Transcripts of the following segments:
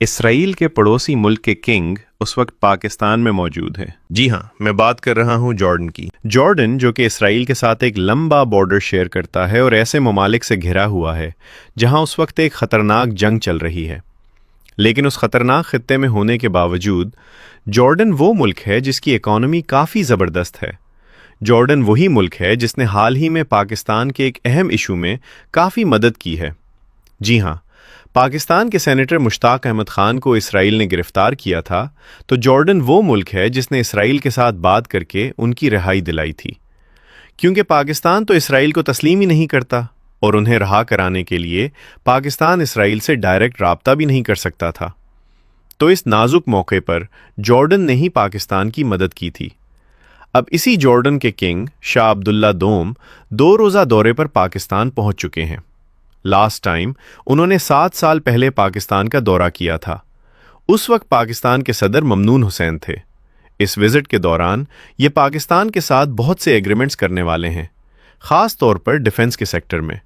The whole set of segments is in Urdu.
اسرائیل کے پڑوسی ملک کے کنگ اس وقت پاکستان میں موجود ہے۔ جی ہاں، میں بات کر رہا ہوں جارڈن کی۔ جارڈن جو کہ اسرائیل کے ساتھ ایک لمبا بارڈر شیئر کرتا ہے اور ایسے ممالک سے گھرا ہوا ہے جہاں اس وقت ایک خطرناک جنگ چل رہی ہے، لیکن اس خطرناک خطے میں ہونے کے باوجود جارڈن وہ ملک ہے جس کی اکانومی کافی زبردست ہے۔ جارڈن وہی ملک ہے جس نے حال ہی میں پاکستان کے ایک اہم ایشو میں کافی مدد کی ہے۔ جی ہاں، پاکستان کے سینیٹر مشتاق احمد خان کو اسرائیل نے گرفتار کیا تھا، تو جارڈن وہ ملک ہے جس نے اسرائیل کے ساتھ بات کر کے ان کی رہائی دلائی تھی، کیونکہ پاکستان تو اسرائیل کو تسلیم ہی نہیں کرتا اور انہیں رہا کرانے کے لیے پاکستان اسرائیل سے ڈائریکٹ رابطہ بھی نہیں کر سکتا تھا۔ تو اس نازک موقع پر جارڈن نے ہی پاکستان کی مدد کی تھی۔ اب اسی جارڈن کے کنگ شاہ عبداللہ دوم 2 روزہ دورے پر پاکستان پہنچ چکے ہیں۔ لاسٹ ٹائم انہوں نے 7 سال پہلے پاکستان کا دورہ کیا تھا۔ اس وقت پاکستان کے صدر ممنون حسین تھے۔ اس وزٹ کے دوران یہ پاکستان کے ساتھ بہت سے ایگریمنٹس کرنے والے ہیں، خاص طور پر ڈیفنس کے سیکٹر میں۔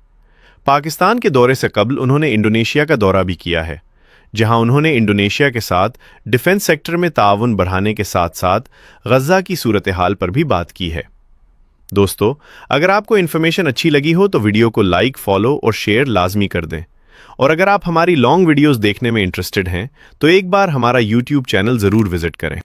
پاکستان کے دورے سے قبل انہوں نے انڈونیشیا کا دورہ بھی کیا ہے، جہاں انہوں نے انڈونیشیا کے ساتھ ڈیفنس سیکٹر میں تعاون بڑھانے کے ساتھ ساتھ غزہ کی صورتحال پر بھی بات کی ہے۔ دوستو، اگر آپ کو انفارمیشن اچھی لگی ہو تو ویڈیو کو لائک، فالو اور شیئر لازمی کر دیں، اور اگر آپ ہماری لانگ ویڈیوز دیکھنے میں انٹرسٹڈ ہیں تو ایک بار ہمارا یوٹیوب چینل ضرور وزٹ کریں۔